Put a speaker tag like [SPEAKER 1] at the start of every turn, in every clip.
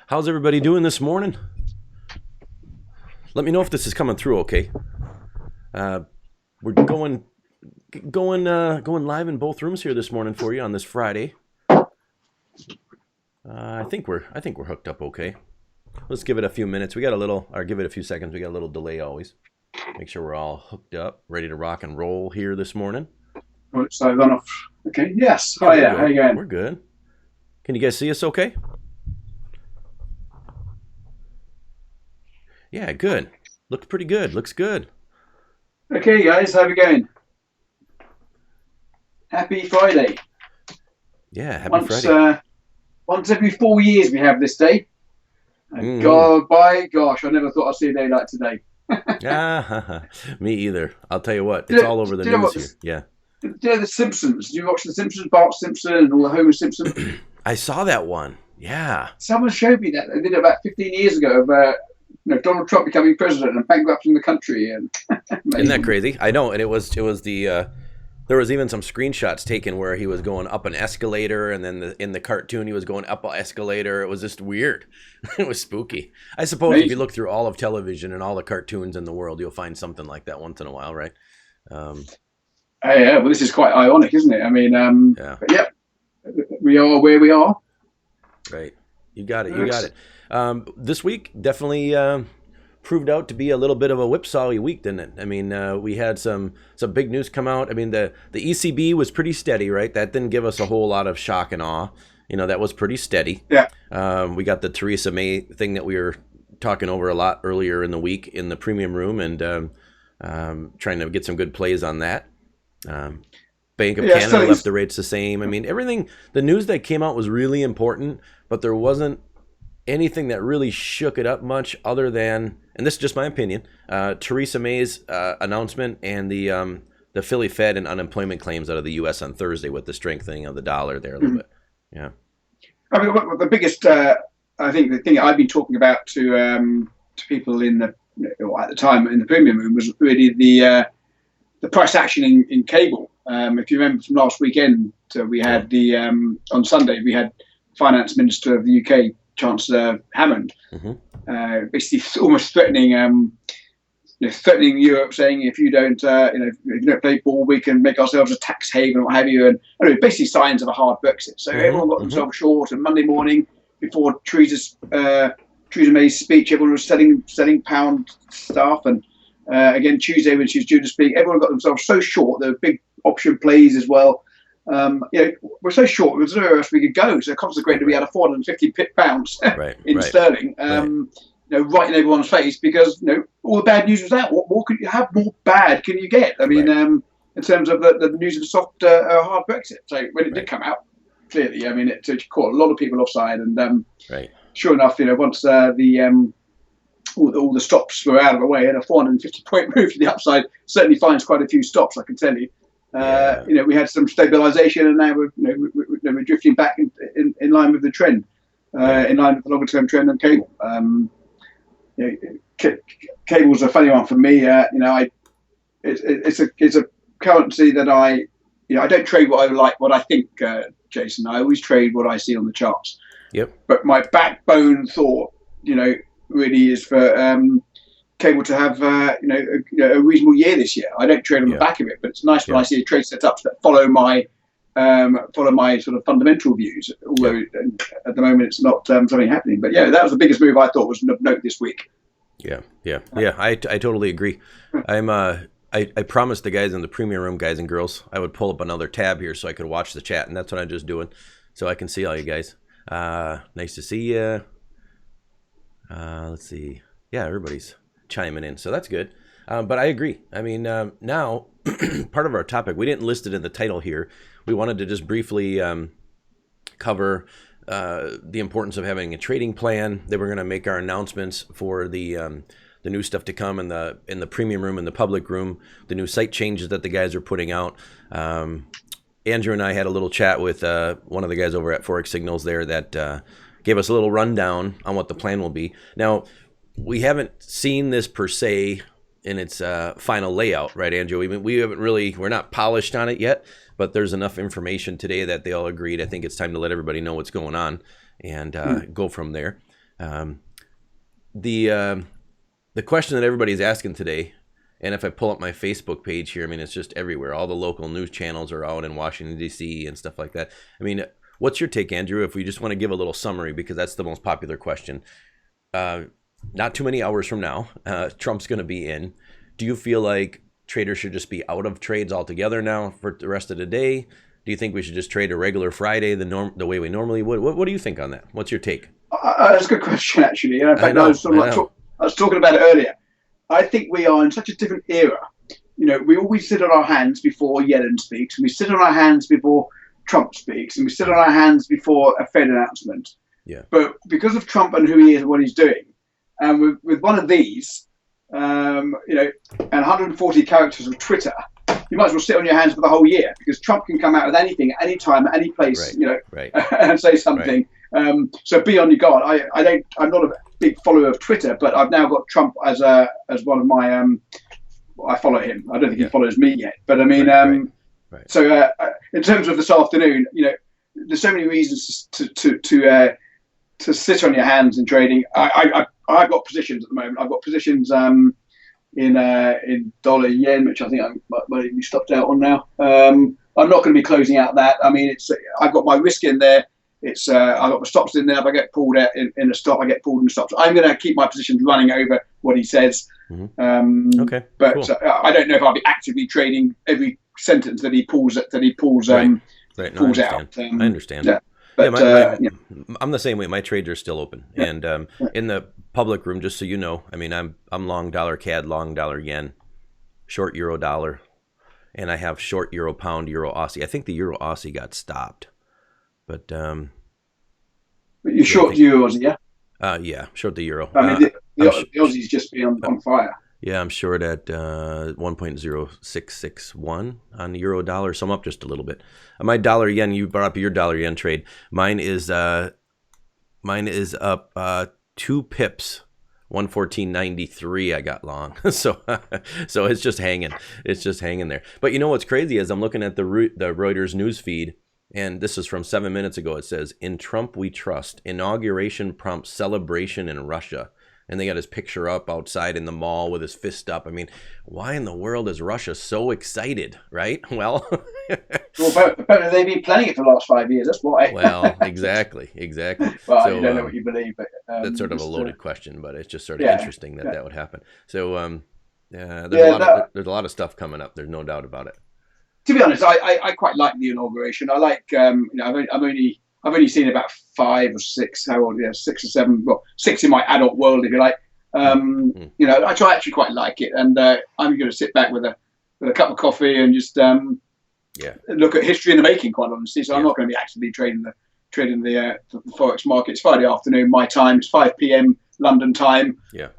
[SPEAKER 1] How's everybody doing this morning? Let me know if this is coming through okay. We're going live in both rooms here this morning for you on this Friday. I think we're hooked up okay. Let's give it a few minutes. Give it a few seconds. We got a little delay always. Make sure we're all hooked up, ready to rock and roll here this morning.
[SPEAKER 2] So I've gone off. Okay. Yes. Hi. Yeah. How you going?
[SPEAKER 1] We're good. Can you guys see us okay? Yeah, good. Looks pretty good. Looks good.
[SPEAKER 2] Okay, guys. How we going? Happy Friday.
[SPEAKER 1] Yeah, happy Friday.
[SPEAKER 2] Once every 4 years we have this day. God, by gosh, I never thought I'd see a day like today.
[SPEAKER 1] Me either. I'll tell you what, it's all over the news here. Yeah.
[SPEAKER 2] Yeah, The Simpsons. Do you watch The Simpsons? Bart Simpson and all the Homer Simpson?
[SPEAKER 1] I saw that one. Yeah.
[SPEAKER 2] Someone showed me that. They did it about 15 years ago of Donald Trump becoming president and bankrupting the country. And
[SPEAKER 1] isn't that crazy? I know. And it was the there was even some screenshots taken where he was going up an escalator, and then in the cartoon he was going up an escalator. It was just weird. It was spooky. I suppose if you look through all of television and all the cartoons in the world, you'll find something like that once in a while, right?
[SPEAKER 2] Yeah, well, this is quite ironic, isn't it? I mean,
[SPEAKER 1] yeah.
[SPEAKER 2] But yeah, we are where we are.
[SPEAKER 1] Right. You got it. This week definitely proved out to be a little bit of a whipsawy week, didn't it? I mean, we had some big news come out. I mean, the ECB was pretty steady, right? That didn't give us a whole lot of shock and awe. That was pretty steady.
[SPEAKER 2] Yeah.
[SPEAKER 1] We got the Theresa May thing that we were talking over a lot earlier in the week in the premium room, and trying to get some good plays on that. Bank of Canada left the rates the same. I mean, everything, the news that came out was really important, but there wasn't anything that really shook it up much other than, and this is just my opinion, Theresa May's announcement and the Philly Fed and unemployment claims out of the U.S. on Thursday with the strengthening of the dollar there a little bit. Yeah.
[SPEAKER 2] I mean, the biggest, I think the thing I've been talking about to people at the time in the premium room was really the price action in cable. If you remember from last weekend, we had on Sunday we had Finance Minister of the UK, Chancellor Hammond, basically almost threatening Europe, saying if you don't play ball, we can make ourselves a tax haven or what have you, and basically signs of a hard Brexit. So everyone got themselves short, and Monday morning before Theresa May's speech, everyone was selling pound stuff, and again Tuesday when she was due to speak, everyone got themselves so short. There were big option plays as well. We're so short. There's nowhere else we could go. So consequently, we had a 450 pip bounce in sterling, right in everyone's face, because all the bad news was out. What more could you have? More bad can you get? I mean, in terms of the news of the soft, hard Brexit. So when it did come out, clearly, I mean, it caught a lot of people offside. And sure enough, once all the stops were out of the way, and a 450 point move to the upside certainly finds quite a few stops, I can tell you. We had some stabilization, and now we're drifting back in line with the trend, in line with the longer term trend on cable. Cable's a funny one for me. It's a currency that I don't trade what I think, Jason. I always trade what I see on the charts.
[SPEAKER 1] Yep.
[SPEAKER 2] But my backbone thought, really is for cable to have a reasonable year this year. I don't trade on the back of it, but it's nice when I see trade setups that follow my sort of fundamental views. Although at the moment it's not something happening. But that was the biggest move I thought was of note this week.
[SPEAKER 1] Yeah. I totally agree. I promised the guys in the premium room, guys and girls, I would pull up another tab here so I could watch the chat, and that's what I'm just doing, so I can see all you guys. Nice to see you. Let's see. Yeah, everybody's chiming in, so that's good. But I agree. I mean, now part of our topic, we didn't list it in the title here. We wanted to just briefly cover the importance of having a trading plan. That we're going to make our announcements for the new stuff to come in the premium room and the public room, the new site changes that the guys are putting out. Andrew and I had a little chat with one of the guys over at Forex Signals there that gave us a little rundown on what the plan will be. Now, we haven't seen this per se in its final layout, right, Andrew? We're not polished on it yet, but there's enough information today that they all agreed. I think it's time to let everybody know what's going on and go from there. The question that everybody's asking today, and if I pull up my Facebook page here, I mean, it's just everywhere. All the local news channels are out in Washington, D.C. and stuff like that. I mean, what's your take, Andrew, if we just want to give a little summary, because that's the most popular question. Not too many hours from now, Trump's going to be in. Do you feel like traders should just be out of trades altogether now for the rest of the day? Do you think we should just trade a regular Friday the way we normally would? What do you think on that? What's your take?
[SPEAKER 2] That's a good question, actually. In fact, I was talking about it earlier. I think we are in such a different era. You know, we always sit on our hands before Yellen speaks, and we sit on our hands before Trump speaks, and we sit on our hands before a Fed announcement.
[SPEAKER 1] Yeah.
[SPEAKER 2] But because of Trump and who he is and what he's doing, and with one of these, you know, and 140 characters of Twitter, you might as well sit on your hands for the whole year, because Trump can come out with anything, at any time, at any place, you know, and say something. Right. So be on your guard. I'm not a big follower of Twitter, but I've now got Trump as one of my. I follow him. I don't think he follows me yet, but I mean, right. So in terms of this afternoon, you know, there's so many reasons to sit on your hands in trading. I've got positions at the moment. I've got positions in dollar yen, which I think I might be stopped out on now. I'm not going to be closing out that. I mean, I've got my risk in there. I've got my stops in there. If I get pulled out in a stop, I get pulled in the stops. I'm going to keep my positions running over what he says.
[SPEAKER 1] Mm-hmm. Okay,
[SPEAKER 2] but
[SPEAKER 1] cool.
[SPEAKER 2] I don't know if I'll be actively trading every sentence that he pulls out.
[SPEAKER 1] I understand.
[SPEAKER 2] Yeah. But,
[SPEAKER 1] I'm the same way. My trades are still open, and in the public room, just so you know, I mean, I'm long dollar CAD, long dollar yen, short euro dollar, and I have short euro pound, euro Aussie. I think the euro Aussie got stopped, but
[SPEAKER 2] you're short euros, yeah.
[SPEAKER 1] Yeah, short the euro.
[SPEAKER 2] I mean, the Aussie's just been on fire.
[SPEAKER 1] Yeah, I'm short at 1.0661 on the euro dollar, so I'm up just a little bit. My dollar yen, you brought up your dollar yen trade. Mine is up 2 pips, 114.93. I got long, so it's just hanging. It's just hanging there. But you know what's crazy is I'm looking at the Reuters news feed, and this is from 7 minutes ago. It says, "In Trump we trust. Inauguration prompts celebration in Russia." And they got his picture up outside in the mall with his fist up. I mean, why in the world is Russia so excited, right? Well,
[SPEAKER 2] but they've been planning it for the last 5 years. That's why.
[SPEAKER 1] Well, exactly.
[SPEAKER 2] Well, so, you don't know what you believe, but
[SPEAKER 1] that's sort of a loaded question, but it's just sort of interesting that would happen. So, there's a lot of stuff coming up. There's no doubt about it.
[SPEAKER 2] To be honest, I quite like the inauguration. I like, you know, I've only seen about 5 or 6. How old? Yeah, 6 or 7. Well, 6 in my adult world, if you like. You know, I actually quite like it, and I'm going to sit back with a cup of coffee and just look at history in the making. Quite honestly, so I'm not going to be actively trading the forex market. It's Friday afternoon, my time. It's 5 p.m. London time.
[SPEAKER 1] Yeah.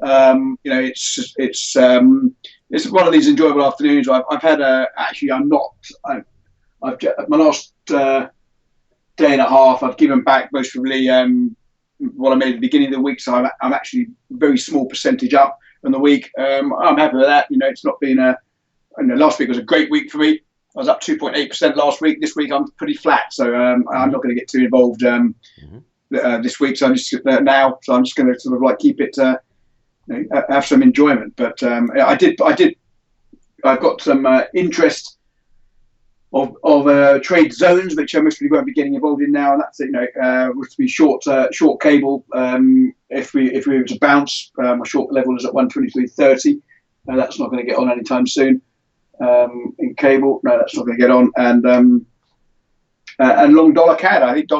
[SPEAKER 2] You know, it's one of these enjoyable afternoons. I've had actually I'm not. I've my last. Day and a half, I've given back most probably what I made at the beginning of the week, so I'm actually very small percentage up in the week. I'm happy with that. You know, it's not been last week was a great week for me. I was up 2.8% last week. This week I'm pretty flat, so I'm not going to get too involved this week. So I'm just now. So I'm just going to sort of like keep it, have some enjoyment. But I've got some interest. Of trade zones, which I most probably won't be getting involved in now, and that's would be short cable. If we were to bounce, my short level is at 123.30. That's not going to get on anytime soon. In cable, no, that's not going to get on. And long dollar CAD. I think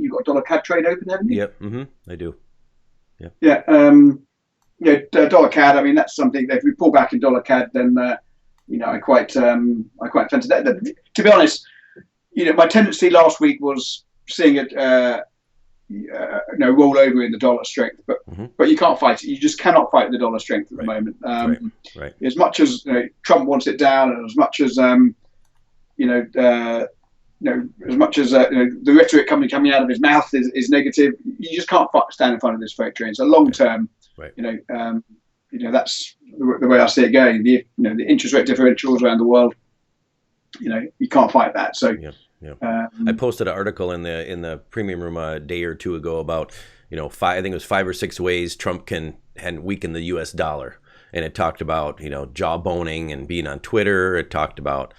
[SPEAKER 2] you've got dollar CAD trade open, haven't you?
[SPEAKER 1] Yep. I do. Yeah.
[SPEAKER 2] Yeah. Dollar CAD. I mean, that's something that if we pull back in dollar CAD, then. You know, I quite fancy that. To be honest, you know, my tendency last week was seeing it, roll over in the dollar strength, but you can't fight it. You just cannot fight the dollar strength at the moment.
[SPEAKER 1] Right.
[SPEAKER 2] As much as Trump wants it down, and as much as as much as the rhetoric coming out of his mouth is negative, you just can't stand in front of this freight train. So long term, that's the way I see it going. The interest rate differentials around the world, you can't fight that. So
[SPEAKER 1] I posted an article in the premium room a day or two ago about I think it was 5 or 6 ways Trump can weaken the U.S. dollar. And it talked about, jawboning and being on Twitter. It talked about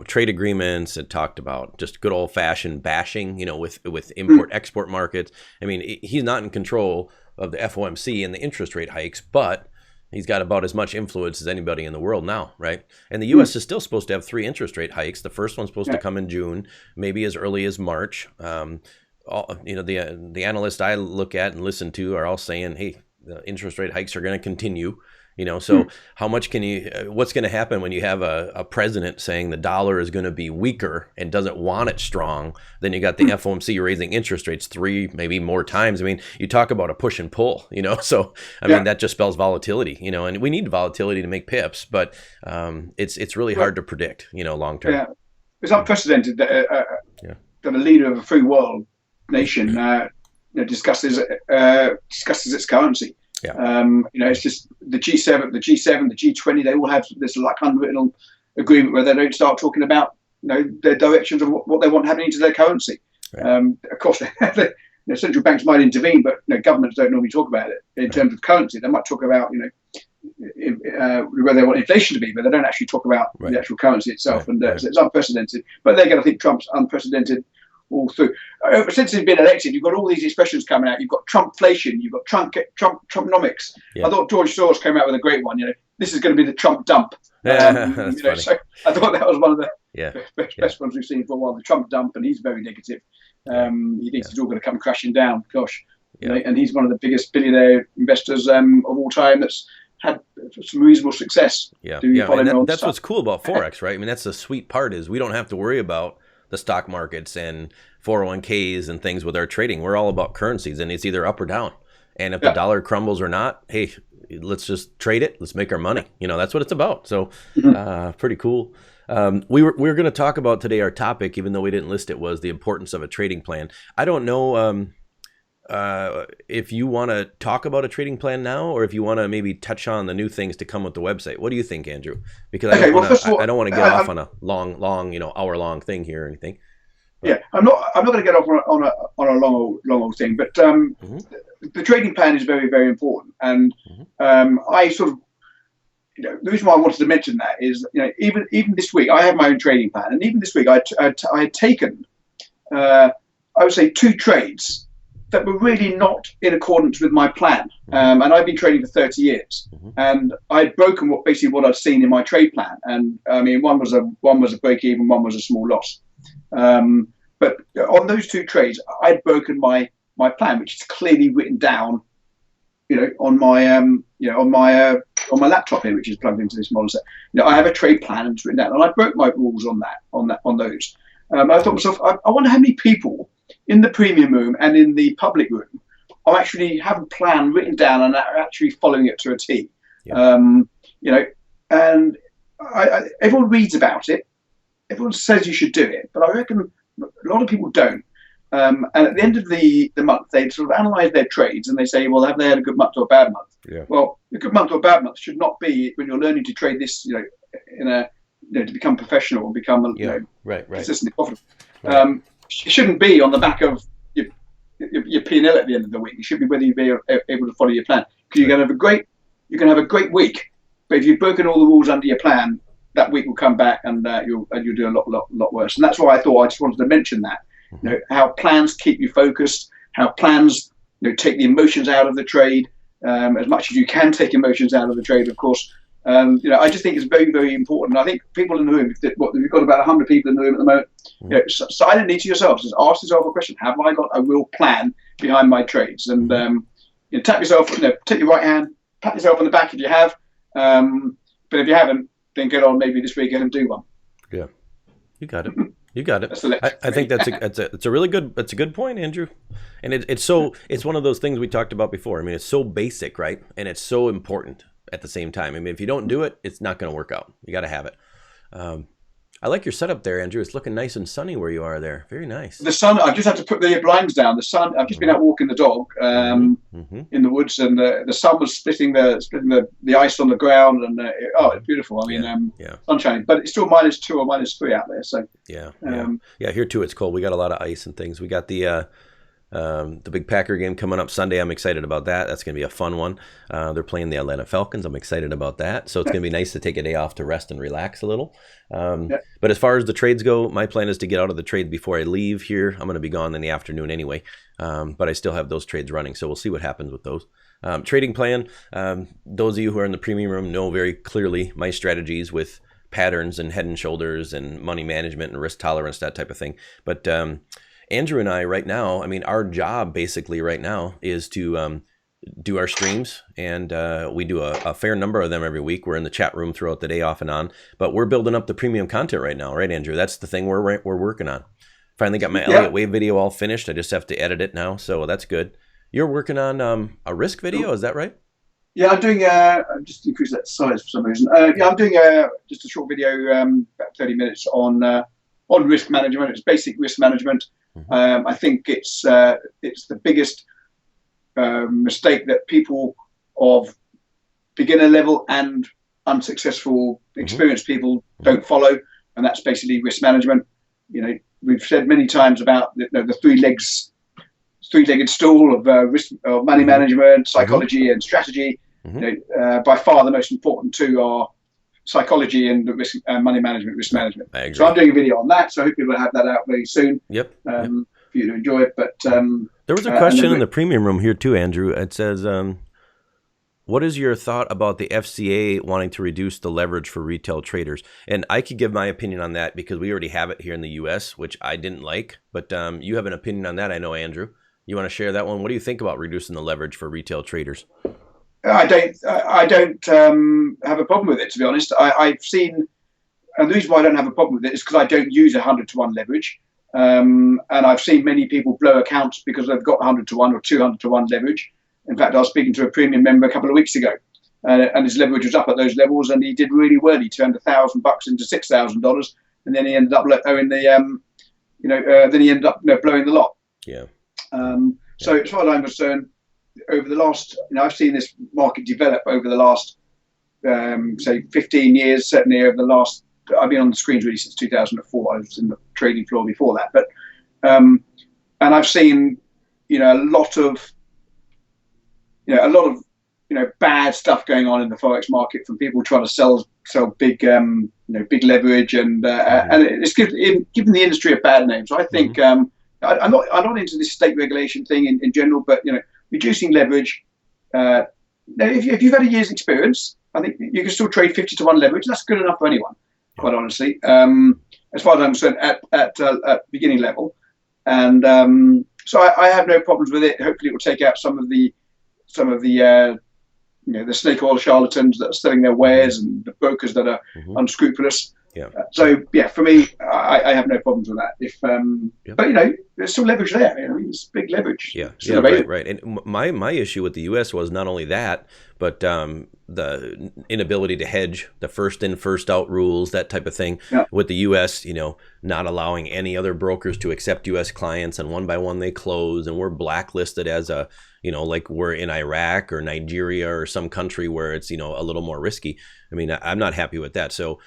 [SPEAKER 1] trade agreements. It talked about just good old fashioned bashing, with import export markets. I mean, he's not in control of the FOMC and the interest rate hikes, but he's got about as much influence as anybody in the world now, right? And the U.S. is still supposed to have 3 interest rate hikes. The first one's supposed to come in June, maybe as early as March. The analysts I look at and listen to are all saying, hey, the interest rate hikes are going to continue. So how much what's going to happen when you have a president saying the dollar is going to be weaker and doesn't want it strong? Then you got the FOMC raising interest rates 3, maybe more times. I mean, you talk about a push and pull, so I mean, that just spells volatility, and we need volatility to make pips, but it's really hard to predict, long term.
[SPEAKER 2] Yeah, it's unprecedented that a leader of a free world nation discusses its currency.
[SPEAKER 1] Yeah.
[SPEAKER 2] It's just the G7, the G20. They all have this like unwritten agreement where they don't start talking about their directions of what they want happening to their currency.
[SPEAKER 1] Right.
[SPEAKER 2] Of course, central banks might intervene, but governments don't normally talk about it in terms of currency. They might talk about where they want inflation to be, but they don't actually talk about the actual currency itself. And so it's unprecedented. But they're going to think Trump's unprecedented all through. Since he's been elected, you've got all these expressions coming out. You've got Trumpflation. You've got Trumpnomics. Yeah. I thought George Soros came out with a great one. This is going to be the Trump dump.
[SPEAKER 1] That's funny.
[SPEAKER 2] So I thought that was one of the best ones we've seen for a while. The Trump dump, and he's very negative. He thinks it's all going to come crashing down. Gosh, and he's one of the biggest billionaire investors of all time. That's had some reasonable success.
[SPEAKER 1] And that's what's cool about Forex, right? I mean, that's the sweet part is we don't have to worry about the stock markets and 401ks and things with our trading. We're all about currencies, and it's either up or down. And if the dollar crumbles or not, hey, let's just trade it. Let's make our money. That's what it's about. So pretty cool. We were going to talk about today, our topic, even though we didn't list it, was the importance of a trading plan. I don't know if you want to talk about a trading plan now, or if you want to maybe touch on the new things to come with the website. What do you think, Andrew? Because I don't want to get off on a long, hour-long thing here or anything. But.
[SPEAKER 2] Yeah, I'm not going to get off on a long old thing, but the trading plan is very, very important. And I sort of, the reason why I wanted to mention that is, even this week I have my own trading plan, and even this week I had taken, I would say, 2 trades that were really not in accordance with my plan. And I've been trading for 30 years, and I'd broken what I'd seen in my trade plan. And I mean, one was a break even, one was a small loss. But on those 2 trades, I'd broken my plan, which is clearly written down, on my laptop here, which is plugged into this monitor. I have a trade plan and it's written down, and I broke my rules on those. I thought to myself, I wonder how many people in the premium room and in the public room are actually have a plan written down and are actually following it to a T. Yeah. And everyone reads about it. Everyone says you should do it, but I reckon a lot of people don't. And at the end of the month, they sort of analyze their trades and they say, well, have they had a good month or a bad month?
[SPEAKER 1] Yeah.
[SPEAKER 2] Well, a good month or a bad month should not be when you're learning to trade this, to become professional and become consistently profitable. Right. It shouldn't be on the back of your P&L at the end of the week. It should be whether you be able to follow your plan. Because you're going to have a great week, but if you've broken all the rules under your plan, that week will come back and you'll do a lot worse. And that's why I thought I just wanted to mention that. How plans keep you focused, how plans take the emotions out of the trade, as much as you can take emotions out of the trade, of course. I just think it's very, very important. I think people in the room, if you've got about 100 people in the room at the moment, silently to yourselves, just ask yourself a question: have I got a real plan behind my trades? And tap yourself, take your right hand, pat yourself on the back if you have. But if you haven't, then get on maybe this weekend and do one.
[SPEAKER 1] Yeah, you got it. You got it. I think it's a really good point, Andrew. And it's one of those things we talked about before. I mean, it's so basic, right? And it's so important at the same time. I mean, if you don't do it, it's not going to work out. You got to have it. I like your setup there, Andrew. It's looking nice and sunny where you are there. Very nice.
[SPEAKER 2] The sun, I've just had to put the blinds down. The sun, I've just been out walking the dog in the woods, and the sun was splitting the ice on the ground, and it's beautiful. I mean, sunshine, but it's still -2 or -3 out there. So
[SPEAKER 1] yeah. Here too, it's cold. We got a lot of ice and things. We got the The big Packer game coming up Sunday, I'm excited about that. That's going to be a fun one. They're playing the Atlanta Falcons. I'm excited about that. So it's going to be nice to take a day off to rest and relax a little. But as far as the trades go, my plan is to get out of the trade before I leave here. I'm going to be gone in the afternoon anyway, but I still have those trades running. So we'll see what happens with those. Trading plan, those of you who are in the premium room know very clearly my strategies with patterns and head and shoulders and money management and risk tolerance, that type of thing. But Andrew and I right now, I mean, our job basically right now is to do our streams, and we do a fair number of them every week. We're in the chat room throughout the day off and on, but we're building up the premium content right now, right, Andrew? That's the thing we're working on. Finally got my Elliott Wave video all finished. I just have to edit it now, so that's good. You're working on a risk video, is that right?
[SPEAKER 2] Yeah, I'm doing. I'm just increase that size for some reason. Yeah, I'm doing just a short video, about 30 minutes on risk management. It's basic risk management. I think it's the biggest mistake that people of beginner level and unsuccessful experienced people don't follow, and that's basically risk management. You know, we've said many times about the three-legged stool of risk, of money management, psychology, and strategy. You know, by far the most important two are psychology and risk, money management, risk management. So I'm doing a video on that. So I hope people will have that out very soon. For you to enjoy it. But
[SPEAKER 1] there was a question in the premium room here too, Andrew. It says, what is your thought about the FCA wanting to reduce the leverage for retail traders? And I could give my opinion on that because we already have it here in the U.S., which I didn't like. But you have an opinion on that, I know, Andrew. You want to share that one? What do you think about reducing the leverage for retail traders?
[SPEAKER 2] I don't have a problem with it, to be honest. I've seen, and the reason why I don't have a problem with it is because I don't use 100-to-1 leverage. And I've seen many people blow accounts because they've got 100-to-1 or 200-to-1 leverage. In fact, I was speaking to a premium member a couple of weeks ago, and his leverage was up at those levels, and he did really well. He turned $1,000 into $6,000, and then he ended up owing the, then he ended up blowing the lot. So as far as I'm concerned, over the last, I've seen this market develop over the last, say, 15 years. Certainly over the last, I've been on the screens really since 2004. I was in the trading floor before that, but and I've seen, a lot of bad stuff going on in the forex market from people trying to sell big, big leverage, and it's given the industry a bad name. So I think I'm not into this state regulation thing in general, but reducing leverage. If you've had a year's experience, I think you can still trade 50-to-1 leverage. That's good enough for anyone, quite honestly. As far as I'm concerned, at beginning level, and so I have no problems with it. Hopefully, it will take out some of the the snake oil charlatans that are selling their wares and the brokers that are unscrupulous. So for me, I have no problems with that. But there's still leverage there. It's big leverage. Right.
[SPEAKER 1] And my issue with the U.S. was not only that, but the inability to hedge, the first in, first out rules, that type of thing. With the U.S., not allowing any other brokers to accept U.S. clients, and one by one they close, and we're blacklisted as a, like we're in Iraq or Nigeria or some country where it's, a little more risky. I mean, I'm not happy with that. So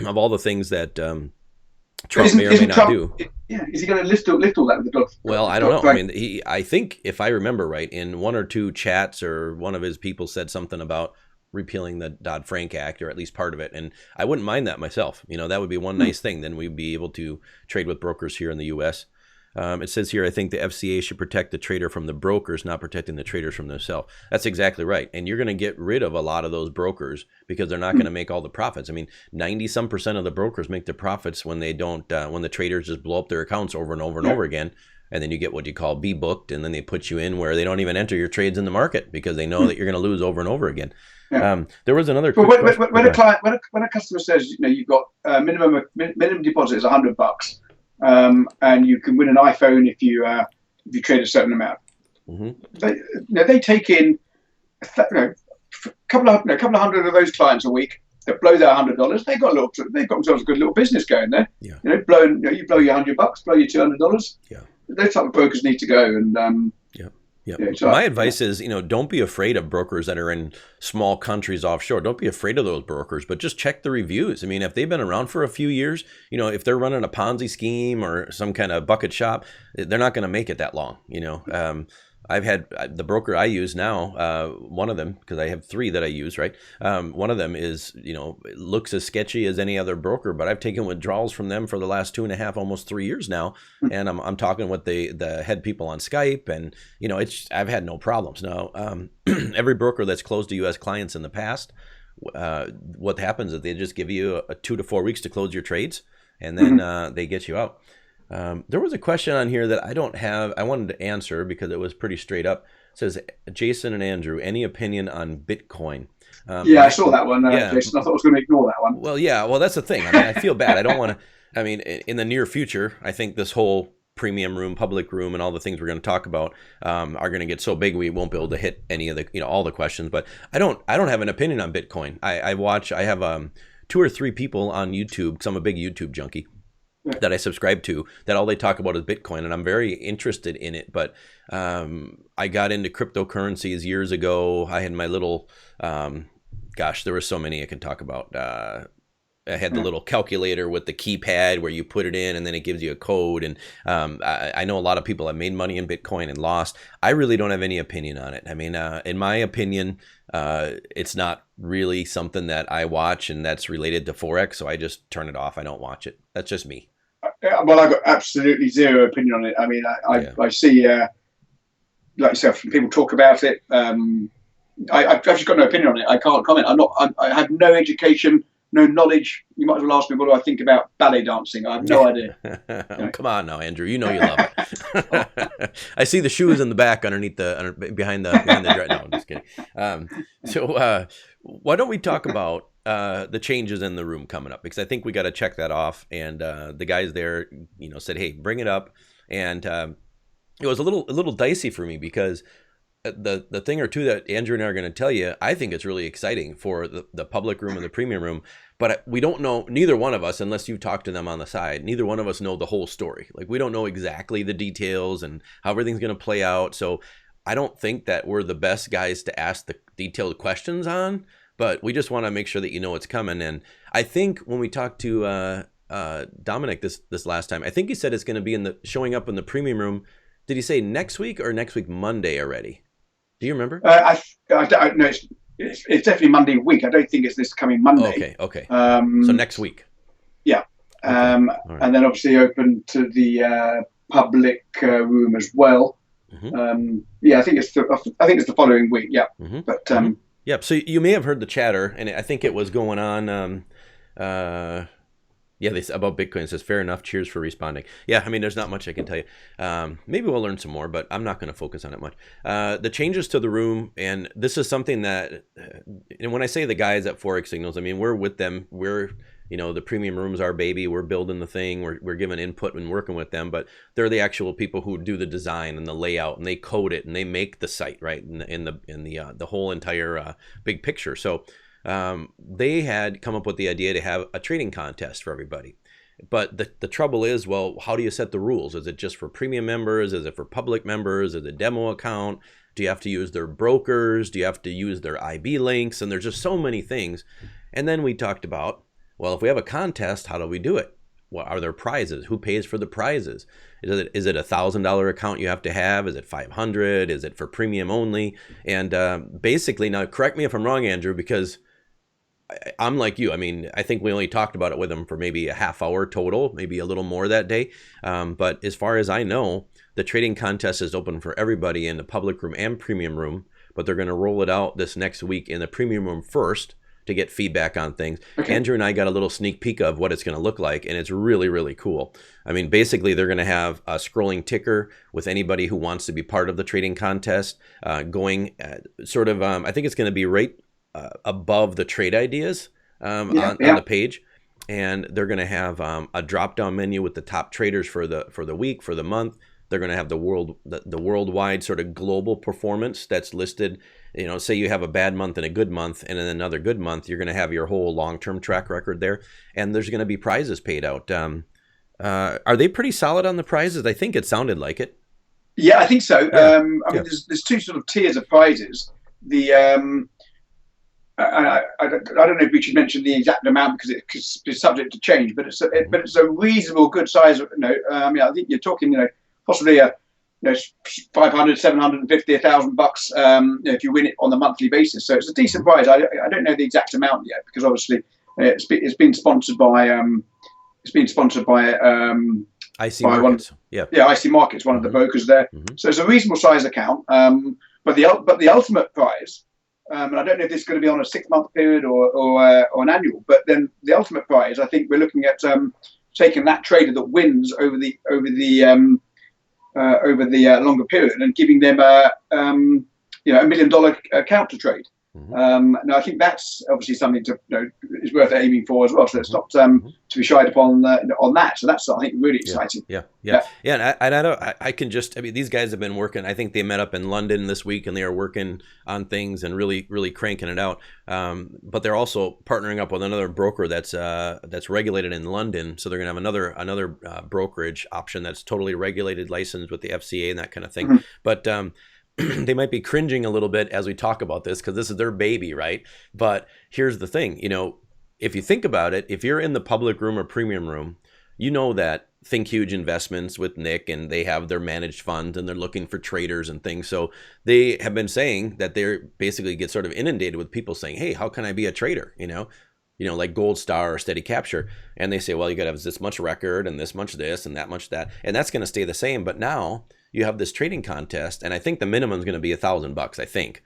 [SPEAKER 1] of all the things that Trump may or may not do.
[SPEAKER 2] Is he going to lift all that with the Dodd?
[SPEAKER 1] Well, I don't know. I mean, I think if I remember right, in one or two chats, or one of his people said something about repealing the Dodd-Frank Act, or at least part of it. And I wouldn't mind that myself. That would be one nice thing. Then we'd be able to trade with brokers here in the U.S. It says here, I think the FCA should protect the trader from the brokers, not protecting the traders from themselves. That's exactly right. And you're going to get rid of a lot of those brokers because they're not going to make all the profits. I mean, 90% of the brokers make the profits when they don't, when the traders just blow up their accounts over and over and over again. And then you get what you call be booked, and then they put you in where they don't even enter your trades in the market because they know that you're going to lose over and over again. There was another.
[SPEAKER 2] But when a customer says, you've got minimum deposit is $100. And you can win an iPhone if you trade a certain amount. They take in a couple of hundred of those clients a week that blow their $100. They've got themselves a good little business going there. You blow your $100, blow your $200. Those type of brokers need to go. And
[SPEAKER 1] Yeah.
[SPEAKER 2] So,
[SPEAKER 1] My advice is, don't be afraid of brokers that are in small countries offshore. Don't be afraid of those brokers, but just check the reviews. I mean, if they've been around for a few years, if they're running a Ponzi scheme or some kind of bucket shop, they're not going to make it that long. I've had the broker I use now, one of them, because I have 3 that I use, right? One of them is, it looks as sketchy as any other broker, but I've taken withdrawals from them for the last 2.5, almost 3 years now. And I'm talking with the head people on Skype, and, I've had no problems. Now, every broker that's closed to U.S. clients in the past, what happens is they just give you a 2 to 4 weeks to close your trades, and then they get you out. There was a question on here that I wanted to answer because it was pretty straight up. It says, Jason and Andrew, any opinion on Bitcoin?
[SPEAKER 2] I saw that one, Jason. I thought I was going to ignore that one.
[SPEAKER 1] Well, that's the thing. I mean, I feel bad. I don't want to, in the near future, I think this whole premium room, public room, and all the things we're going to talk about are going to get so big we won't be able to hit any of the, all the questions. But I don't have an opinion on Bitcoin. I have 2 or 3 people on YouTube, because I'm a big YouTube junkie, that I subscribe to, that all they talk about is Bitcoin, and I'm very interested in it. But I got into cryptocurrencies years ago. I had my little, there were so many I can talk about. I had the little calculator with the keypad where you put it in and then it gives you a code. And I know a lot of people have made money in Bitcoin and lost. I really don't have any opinion on it. I mean, in my opinion, it's not really something that I watch and that's related to Forex. So I just turn it off. I don't watch it. That's just me.
[SPEAKER 2] Well, I've got absolutely zero opinion on it. I mean, I see, like yourself, people talk about it. I've just got no opinion on it. I can't comment. I have no education, no knowledge. You might as well ask me, what do I think about ballet dancing? I have no idea.
[SPEAKER 1] Come on now, Andrew. You know you love it. I see the shoes in the back behind the dress. No, I'm just kidding. So why don't we talk about the changes in the room coming up? Because I think we got to check that off. And the guys there, said, hey, bring it up. And it was a little dicey for me because the thing or two that Andrew and I are going to tell you, I think it's really exciting for the public room and the premium room, but we don't know, neither one of us, unless you talk to them on the side, neither one of us know the whole story. Like, we don't know exactly the details and how everything's going to play out. So I don't think that we're the best guys to ask the detailed questions on, but we just want to make sure that what's coming. And I think when we talked to Dominic this last time, I think he said it's going to be showing up in the premium room. Did he say next week or next week Monday already? Do you remember?
[SPEAKER 2] I don't know. It's definitely Monday week. I don't think it's this coming Monday.
[SPEAKER 1] Okay. So next week.
[SPEAKER 2] Yeah.
[SPEAKER 1] Okay. Right.
[SPEAKER 2] And then obviously open to the public room as well. Mm-hmm. I think it's the following week. Yeah.
[SPEAKER 1] Mm-hmm.
[SPEAKER 2] But
[SPEAKER 1] yeah. So you may have heard the chatter, and I think it was going on. Yeah, about Bitcoin. It says, fair enough. Cheers for responding. Yeah, I mean, there's not much I can tell you. Maybe we'll learn some more, but I'm not going to focus on it much. The changes to the room, and this is something that, and when I say the guys at Forex Signals, I mean, we're with them. We're, the premium room's our baby. We're building the thing. We're giving input and working with them, but they're the actual people who do the design and the layout, and they code it, and they make the site, right, in the whole entire big picture. So they had come up with the idea to have a trading contest for everybody. But the trouble is, well, how do you set the rules? Is it just for premium members? Is it for public members? Is it a demo account? Do you have to use their brokers? Do you have to use their IB links? And there's just so many things. And then we talked about, well, if we have a contest, how do we do it? What are there prizes? Who pays for the prizes? Is it $1,000 account you have to have? Is it $500? Is it for premium only? And basically, now correct me if I'm wrong, Andrew, because I'm like you. I mean, I think we only talked about it with them for maybe a half hour total, maybe a little more that day. But as far as I know, the trading contest is open for everybody in the public room and premium room, but they're going to roll it out this next week in the premium room first to get feedback on things. Okay. Andrew and I got a little sneak peek of what it's going to look like, and it's really, really cool. I mean, basically, they're going to have a scrolling ticker with anybody who wants to be part of the trading contest going sort of, I think it's going to be right above the trade ideas on the page, and they're going to have a drop-down menu with the top traders for the week, for the month. They're going to have the worldwide sort of global performance that's listed. Say you have a bad month and a good month, and then another good month, you're going to have your whole long-term track record there, and there's going to be prizes paid out. Are they pretty solid on the prizes? I think it sounded like it.
[SPEAKER 2] Yeah, I think so.
[SPEAKER 1] Yeah.
[SPEAKER 2] I mean,
[SPEAKER 1] Yeah.
[SPEAKER 2] there's two sort of tiers of prizes. The I don't know if we should mention the exact amount because it's subject to change, but it's a reasonable good size. I mean, I think you're talking, possibly a 500, 750, $1,000 if you win it on a monthly basis. So it's a decent prize. I don't know the exact amount yet because obviously it's been sponsored by
[SPEAKER 1] IC
[SPEAKER 2] by
[SPEAKER 1] Markets. Yeah.
[SPEAKER 2] IC Markets, one of the brokers there. So it's a reasonable size account. But the ultimate prize, and I don't know if this is going to be on a 6-month period or an annual, but then the ultimate prize, I think we're looking at taking that trader that wins over the longer period and giving them $1 million account to trade. Now I think that's obviously something is worth aiming for as well. So it's not to be shied upon on that. So that's, I think, really exciting.
[SPEAKER 1] Yeah. And I can just, I mean, these guys have been working. I think they met up in London this week and they are working on things and really, really cranking it out. But they're also partnering up with another broker that's regulated in London. So they're gonna have another brokerage option that's totally regulated, licensed with the FCA and that kind of thing. But they might be cringing a little bit as we talk about this because this is their baby, right? But here's the thing, if you think about it, if you're in the public room or premium room, you know that Think Huge Investments with Nick, and they have their managed funds and they're looking for traders and things. So they have been saying that they're basically get sort of inundated with people saying, hey, how can I be a trader? Like Gold Star or Steady Capture. And they say, well, you got to have this much record and this much this and that much that. And that's going to stay the same. But now you have this trading contest. And I think the minimum is going to be $1,000, I think,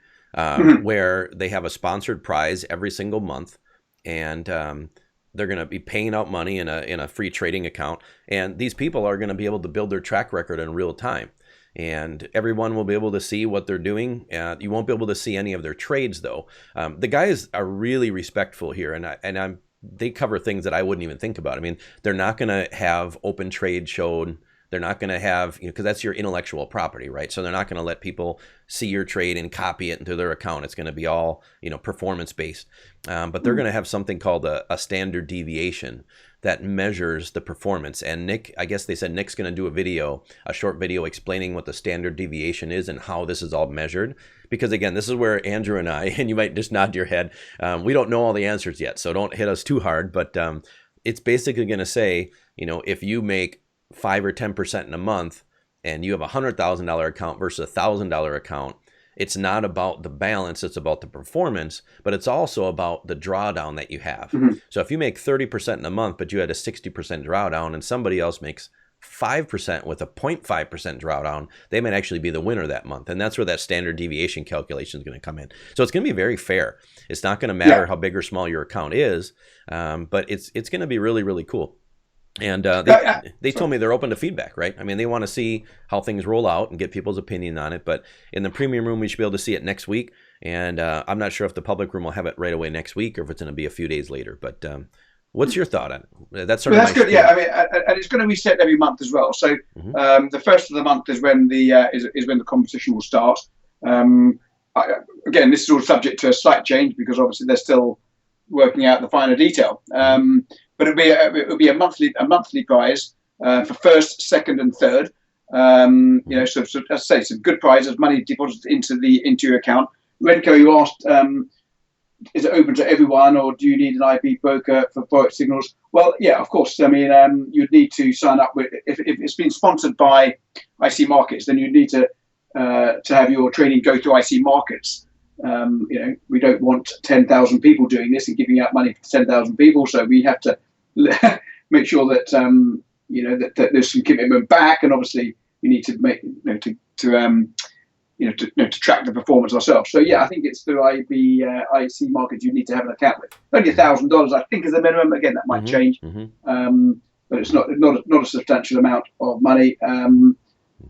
[SPEAKER 1] where they have a sponsored prize every single month. And they're going to be paying out money in a free trading account. And these people are going to be able to build their track record in real time. And everyone will be able to see what they're doing. You won't be able to see any of their trades, though. The guys are really respectful here, and they cover things that I wouldn't even think about. I mean, they're not going to have open trade showed. They're not going to have, because that's your intellectual property, right? So they're not going to let people see your trade and copy it into their account. It's going to be all, performance based. But they're going to have something called a standard deviation that measures the performance. And Nick, I guess they said Nick's going to do a short video explaining what the standard deviation is and how this is all measured. Because again, this is where Andrew and I, and you might just nod your head, we don't know all the answers yet, so don't hit us too hard. But it's basically going to say, if you make 5 or 10% in a month and you have $100,000 account versus $1,000 account, it's not about the balance, it's about the performance, but it's also about the drawdown that you have. So if you make 30% in a month, but you had a 60% drawdown and somebody else makes 5% with a 0.5% drawdown, they might actually be the winner that month. And that's where that standard deviation calculation is going to come in. So it's going to be very fair. It's not going to matter how big or small your account is, but it's going to be really, really cool. And they told me they're open to feedback, right? I mean, they want to see how things roll out and get people's opinion on it. But in the premium room, we should be able to see it next week. And I'm not sure if the public room will have it right away next week or if it's going to be a few days later. But what's your thought on it? That's sort of
[SPEAKER 2] that's good. Yeah, I mean, and it's going to reset every month as well. So the first of the month is when the competition will start. Again, this is all subject to a slight change because obviously they're still working out the finer detail. But it'll be a monthly prize for first, second, and third. So as I say, some good prizes, money deposited into your account. Renko, you asked, is it open to everyone, or do you need an IB broker for forex signals? Well, yeah, of course. I mean, you'd need to sign up with if it's been sponsored by IC Markets, then you'd need to have your trading go through IC Markets. We don't want 10,000 people doing this and giving out money to 10,000 people. So we have to make sure that that there's some commitment back, and obviously we need to make to track the performance ourselves. So yeah, I think it's through IC Markets you need to have an account with. Only $1,000, I think, is the minimum. Again, that might change, but it's not a substantial amount of money, and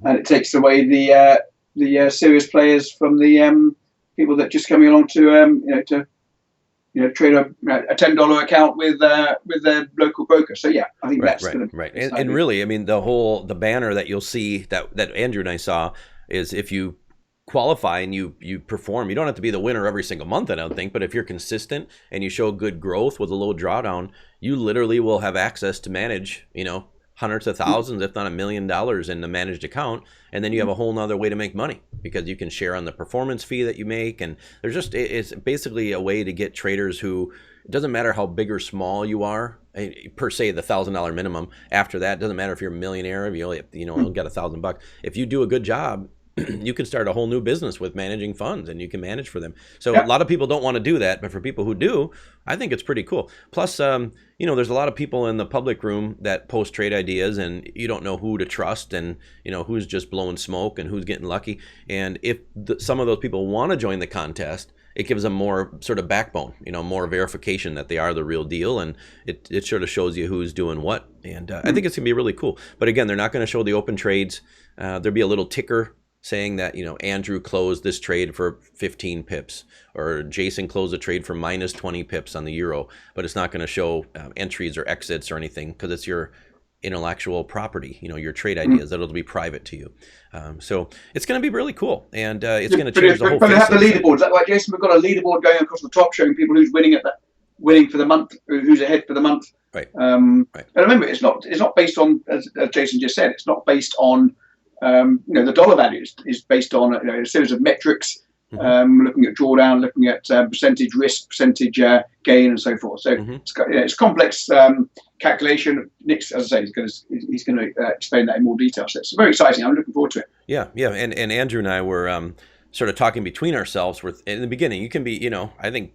[SPEAKER 2] it takes away the serious players from the people that just coming along to trade a $10 account with their local broker. So yeah, I think that's
[SPEAKER 1] right. And really, I mean, the banner that you'll see that Andrew and I saw is if you qualify and you perform, you don't have to be the winner every single month, I don't think, but if you're consistent and you show good growth with a low drawdown, you literally will have access to manage, hundreds of thousands, if not $1 million in the managed account. And then you have a whole nother way to make money because you can share on the performance fee that you make. And there's just, it's basically a way to get traders who, it doesn't matter how big or small you are, per se, the $1,000 minimum. After that, it doesn't matter if you're a millionaire, if you only, only got $1,000. If you do a good job, you can start a whole new business with managing funds, and you can manage for them. So a lot of people don't want to do that, but for people who do, I think it's pretty cool. Plus, there's a lot of people in the public room that post trade ideas, and you don't know who to trust, and who's just blowing smoke and who's getting lucky. And if some of those people want to join the contest, it gives them more sort of backbone, more verification that they are the real deal, and it sort of shows you who's doing what. And I think it's gonna be really cool. But again, they're not going to show the open trades. There'll be a little ticker saying that, Andrew closed this trade for 15 pips, or Jason closed a trade for minus 20 pips on the euro, but it's not going to show entries or exits or anything because it's your intellectual property, your trade ideas that'll be private to you. So it's going to be really cool, and it's going to change the whole.
[SPEAKER 2] But we have the leaderboard. Is that right, Jason? We've got a leaderboard going across the top, showing people who's winning for the month, who's ahead for the month.
[SPEAKER 1] Right.
[SPEAKER 2] And remember, it's not based on, as Jason just said, it's not based on. The dollar value is based on a series of metrics, looking at drawdown, looking at percentage risk, percentage gain, and so forth. So it's complex calculation. Nick's, as I say, he's going to explain that in more detail. So it's very exciting. I'm looking forward to it.
[SPEAKER 1] Yeah. And Andrew and I were sort of talking between ourselves. In the beginning, you can be, I think.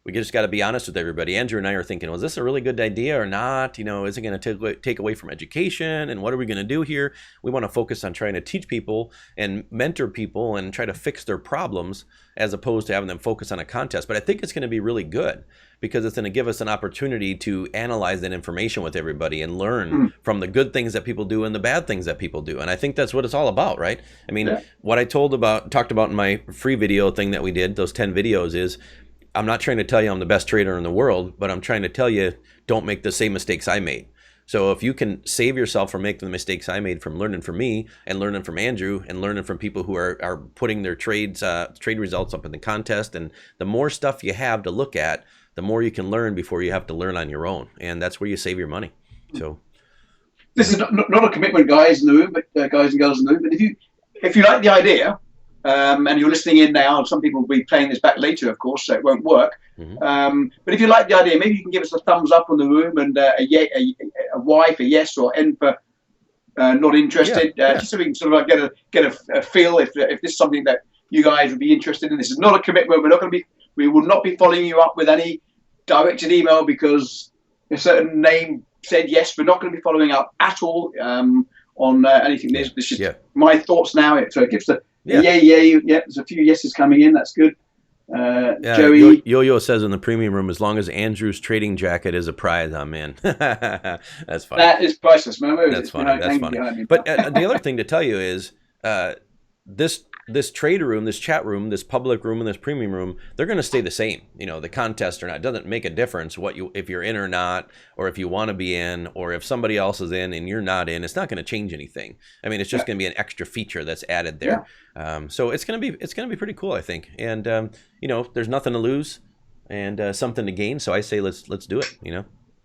[SPEAKER 1] We just got to be honest with everybody. Andrew and I are thinking, was this a really good idea or not? Is it going to take away from education? And what are we going to do here? We want to focus on trying to teach people and mentor people and try to fix their problems as opposed to having them focus on a contest. But I think it's going to be really good because it's going to give us an opportunity to analyze that information with everybody and learn from the good things that people do and the bad things that people do. And I think that's what it's all about, right? I mean, what I talked about in my free video thing that we did, those 10 videos, is I'm not trying to tell you I'm the best trader in the world, but I'm trying to tell you don't make the same mistakes I made. So if you can save yourself from making the mistakes I made from learning from me and learning from Andrew and learning from people who are putting their trade results up in the contest, and the more stuff you have to look at, the more you can learn before you have to learn on your own. And that's where you save your money. So
[SPEAKER 2] this is not a commitment, guys in the room, but guys and girls in the room. But if you like the idea, and you're listening in now, some people will be playing this back later, of course, so it won't work. But if you like the idea, maybe you can give us a thumbs up on the room, and a Y for yes, or N for not interested, just so we can sort of like get a feel if this is something that you guys would be interested in. This is not a commitment. We will not be following you up with any directed email because a certain name said yes. We're not going to be following up at all on anything. This is just my thoughts now. So it gives the there's a few yeses coming in. That's good. Joey
[SPEAKER 1] Yo-Yo says in the premium room, as long as Andrew's trading jacket is a prize, I'm in. That's funny.
[SPEAKER 2] That is priceless, man.
[SPEAKER 1] That's funny. That's funny. But the other thing to tell you is this trade room, this chat room, this public room, and this premium room, they're going to stay the same. The contest or not, it doesn't make a difference if you're in or not, or if you want to be in, or if somebody else is in and you're not in. It's not going to change anything. I mean, it's just going to be an extra feature that's added there. So it's going to be pretty cool, I think. And there's nothing to lose and something to gain. So I say let's do it.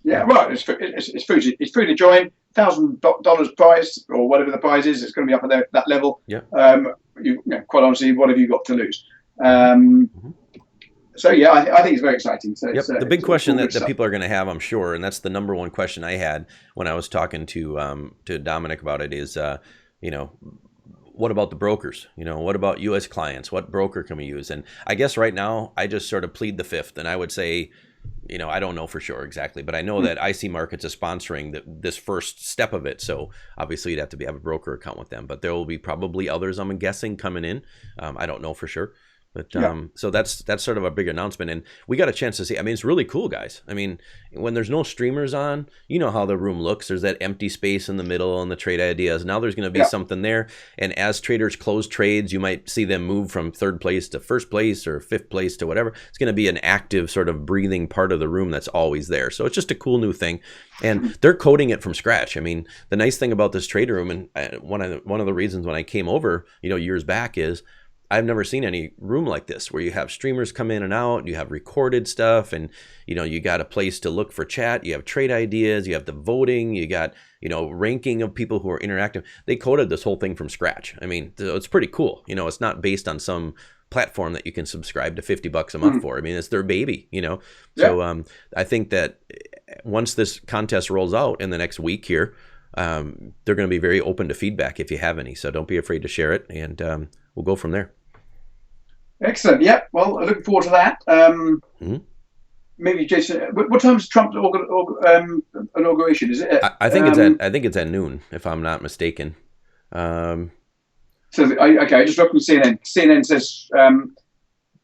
[SPEAKER 2] Yeah, right. It's free to join. $1,000 prize, or whatever the prize is. It's going to be up at that level.
[SPEAKER 1] Yeah.
[SPEAKER 2] Quite honestly, what have you got to lose? So yeah, I think it's very exciting. So
[SPEAKER 1] the big question that people are going to have, I'm sure, and that's the number one question I had when I was talking to Dominic about it is, what about the brokers? What about U.S. clients? What broker can we use? And I guess right now I just sort of plead the fifth, and I would say, I don't know for sure exactly, but I know that IC Markets is sponsoring this first step of it. So obviously you'd have to have a broker account with them, but there will be probably others, I'm guessing, coming in. I don't know for sure. But so that's sort of a big announcement, and we got a chance to see. I mean, it's really cool, guys. I mean, when there's no streamers on, you know how the room looks. There's that empty space in the middle and the trade ideas. Now there's going to be something there, and as traders close trades, you might see them move from third place to first place or fifth place to whatever. It's going to be an active sort of breathing part of the room that's always there. So it's just a cool new thing, and they're coding it from scratch. I mean, the nice thing about this trade room, and one of the reasons when I came over, years back, is I've never seen any room like this where you have streamers come in and out, you have recorded stuff, and you got a place to look for chat, you have trade ideas, you have the voting, you got ranking of people who are interactive. They coded this whole thing from scratch. I mean, it's pretty cool. It's not based on some platform that you can subscribe to $50 a month for. I mean, it's their baby, So I think that once this contest rolls out in the next week here, they're going to be very open to feedback if you have any. So don't be afraid to share it, and we'll go from there.
[SPEAKER 2] Excellent. Yeah. Well, I look forward to that. Maybe Jason, what time is Trump's inauguration? Is it?
[SPEAKER 1] I think it's at noon, if I'm not mistaken.
[SPEAKER 2] So I just looked on CNN. CNN says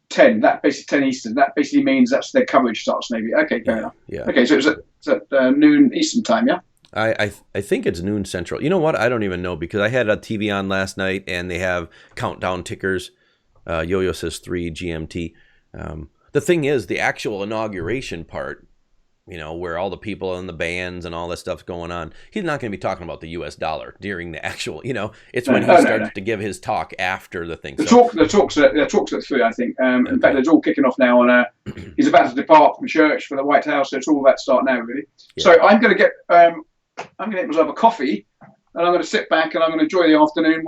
[SPEAKER 2] 10. That basically 10 Eastern. That basically means that's their coverage starts. Maybe. Okay, fair enough.
[SPEAKER 1] Yeah.
[SPEAKER 2] Okay, so it's at noon Eastern time. Yeah.
[SPEAKER 1] I think it's noon Central. You know what? I don't even know, because I had a TV on last night and they have countdown tickers. Yo-Yo says 3 GMT. The thing is, the actual inauguration part, where all the people and the bands and all that stuff's going on, he's not going to be talking about the US dollar during the actual, it's when he starts to give his talk after the thing.
[SPEAKER 2] The talks at 3, I think. In fact, it's all kicking off now, and he's about to depart from church for the White House, so it's all about to start now, really. Yeah. So I'm going to get myself a coffee, and I'm going to sit back and I'm going to enjoy the afternoon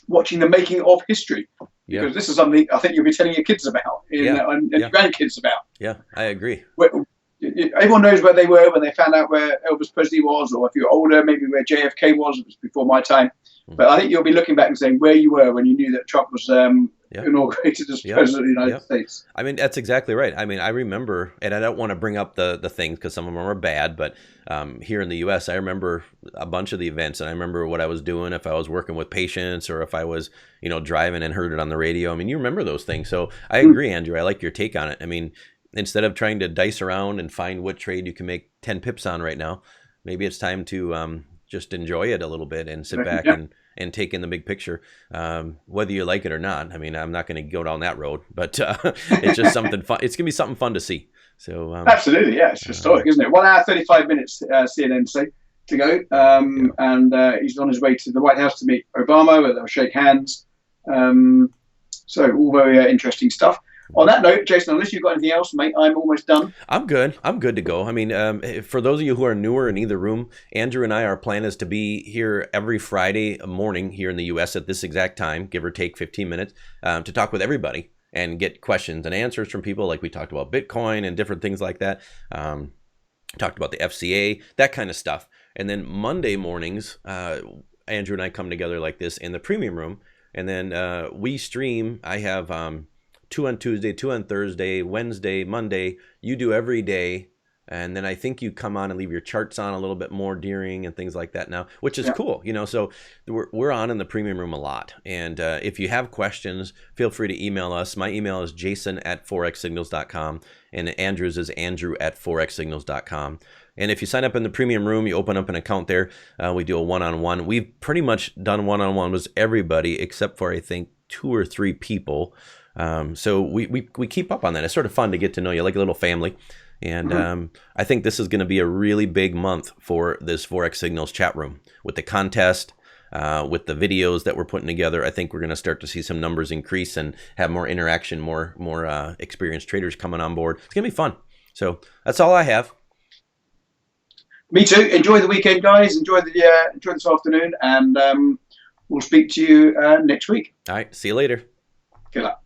[SPEAKER 2] watching the making of history. Yeah. Because this is something I think you'll be telling your kids about and your grandkids about.
[SPEAKER 1] Yeah, I agree.
[SPEAKER 2] Everyone knows where they were when they found out where Elvis Presley was, or if you're older, maybe where JFK was. It was before my time. But I think you'll be looking back and saying where you were when you knew that Trump was inaugurated as president of the United States.
[SPEAKER 1] I mean, that's exactly right. I mean, I remember, and I don't want to bring up the things because some of them are bad, but here in the U.S., I remember a bunch of the events, and I remember what I was doing if I was working with patients or if I was, driving and heard it on the radio. I mean, you remember those things. So I agree, Andrew. I like your take on it. I mean, instead of trying to dice around and find what trade you can make 10 pips on right now, maybe it's time to just enjoy it a little bit and sit back and take in the big picture, whether you like it or not. I mean, I'm not going to go down that road, but it's just something fun. It's going to be something fun to see. So
[SPEAKER 2] absolutely, yeah, it's historic, isn't it? 1 hour 35 minutes, CNN say to go, and he's on his way to the White House to meet Obama, where they'll shake hands. So all very interesting stuff. On that note, Jason, unless you've got anything else, mate, I'm almost done.
[SPEAKER 1] I'm good. I'm good to go. I mean, for those of you who are newer in either room, Andrew and I, our plan is to be here every Friday morning here in the U.S. at this exact time, give or take 15 minutes, to talk with everybody and get questions and answers from people. Like we talked about Bitcoin and different things like that. Talked about the FCA, that kind of stuff. And then Monday mornings, Andrew and I come together like this in the premium room. And then we stream. I have 2 on Tuesday, 2 on Thursday, Wednesday, Monday. You do every day. And then I think you come on and leave your charts on a little bit more during and things like that now, which is cool. So we're on in the premium room a lot. And if you have questions, feel free to email us. My email is jason@forexsignals.com, and Andrew's is andrew@forexsignals.com. And if you sign up in the premium room, you open up an account there. We do a one-on-one. We've pretty much done one-on-one with everybody except for, I think, 2 or 3 people. So we keep up on that. It's sort of fun to get to know you, like a little family. And I think this is going to be a really big month for this Forex Signals chat room with the contest, with the videos that we're putting together. I think we're going to start to see some numbers increase and have more interaction, more experienced traders coming on board. It's going to be fun. So that's all I have.
[SPEAKER 2] Me too. Enjoy the weekend, guys. Enjoy this afternoon, and we'll speak to you next week.
[SPEAKER 1] All right. See you later.
[SPEAKER 2] Good luck.